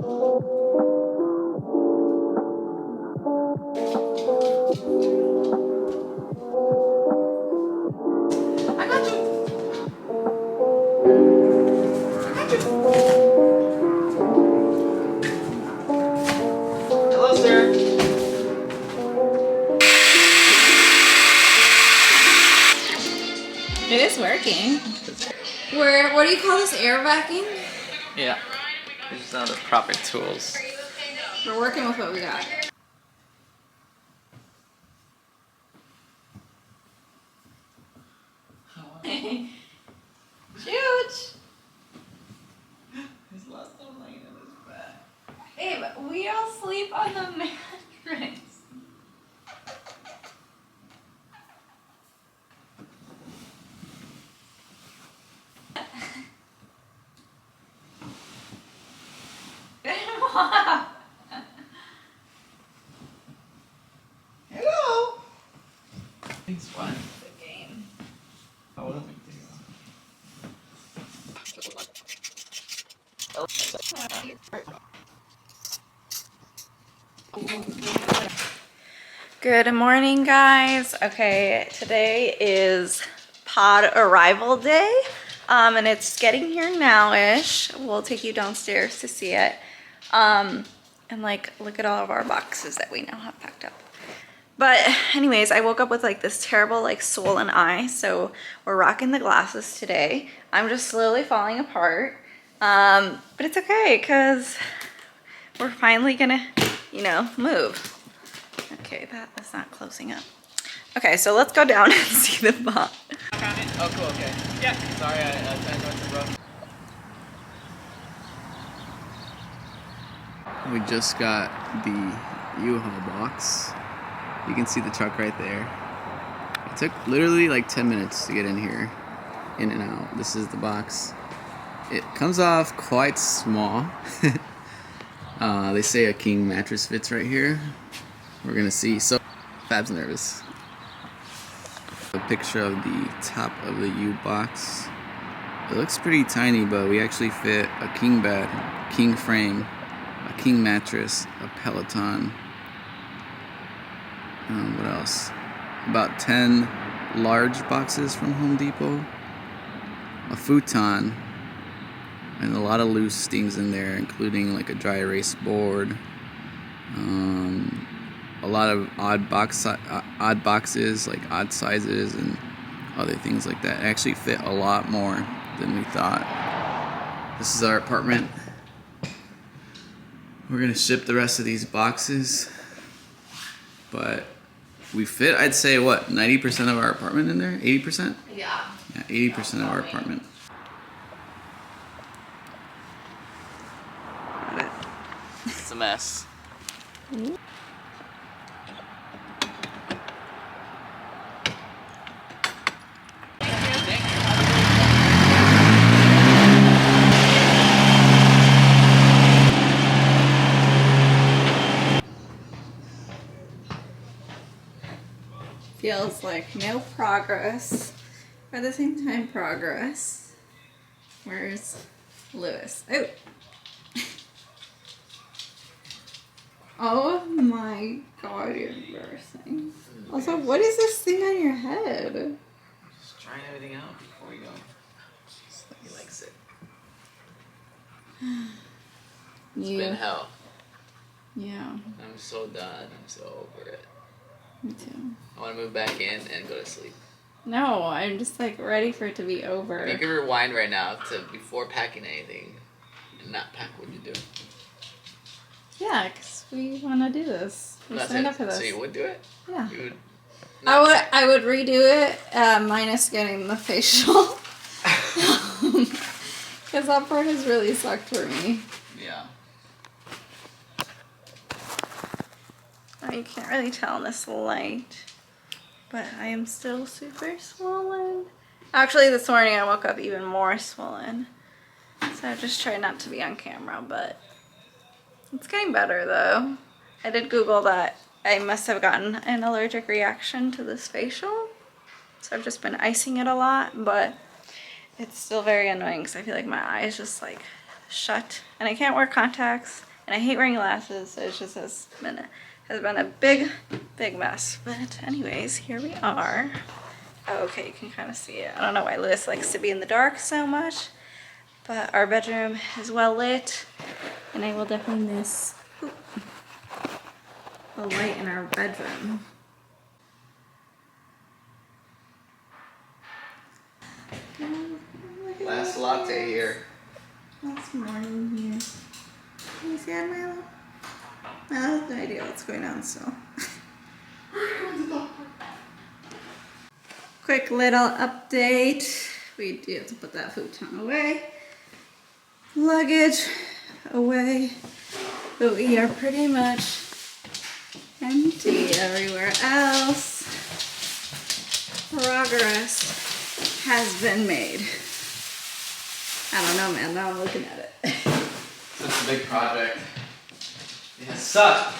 I got you. I got you. Hello, sir. It is working. What do you call this, air vacuum? Yeah. These are the proper tools. We're working with what we got. Shoot! He's lost the laying in his back. Hey, but we all sleep on the mattress. Hello. He's fine. The game. Oh, what a big deal. Good morning, guys. Okay, today is pod arrival day, and it's getting here now-ish. We'll take you downstairs to see it, and like look at all of our boxes that we now have packed up. But anyways, I woke up with like this terrible like swollen eye, so we're rocking the glasses today. I'm just slowly falling apart, but it's okay because we're finally gonna, you know, move. Okay, that is not closing up. Okay, so let's go down and see the box. Oh, cool. Okay. Yeah. Sorry, I interrupted, bro. We just got the U-Haul box. You can see the truck right there. It took literally like 10 minutes to get in here, in and out. This is the box. It comes off quite small. They say a king mattress fits right here. We're gonna see. So Fab's nervous. A picture of the top of the U-Box. It looks pretty tiny, but we actually fit a king bed, king frame, a king mattress, a Peloton. What else? About 10 large boxes from Home Depot, a futon, and a lot of loose things in there, including like a dry erase board, a lot of odd boxes, like odd sizes and other things like that. It actually fit a lot more than we thought. This is our apartment. We're gonna ship the rest of these boxes, but we fit, I'd say, what, 90% of our apartment in there? 80%? Yeah. Yeah, 80% of our apartment. It's a mess. Feels like no progress, but at the same time progress. Where's Lewis? Oh. Oh my god, you're embarrassing. Also, what is this thing on your head? Just trying everything out before we go. He likes it. It's been hell. Yeah. I'm so done. I'm so over it. Me too. I want to move back in and go to sleep. No, I'm just like ready for it to be over. If you could rewind right now to before packing anything and not pack, what would you do? Yeah, because we want to do this. We signed up for this. So you would do it? Yeah. You would I would redo it, minus getting the facial. Because that part has really sucked for me. Yeah. You can't really tell in this light, but I am still super swollen. Actually, this morning I woke up even more swollen. So I just tried not to be on camera, but it's getting better though. I did Google that I must have gotten an allergic reaction to this facial. So I've just been icing it a lot, but it's still very annoying because I feel like my eye is just like shut and I can't wear contacts And I hate wearing glasses, so it just has been a big mess. But anyways, here we are. Oh, okay, you can kind of see it. I don't know why Lewis likes to be in the dark so much, but our bedroom is well lit, and I will definitely miss the light in our bedroom. Last latte here. Last morning here. Can you see that, Milo? I have no idea what's going on still. Quick little update. We do have to put that futon away. Luggage away. But we are pretty much empty everywhere else. Progress has been made. I don't know, man. Now I'm looking at it. Such a big project. It has sucked.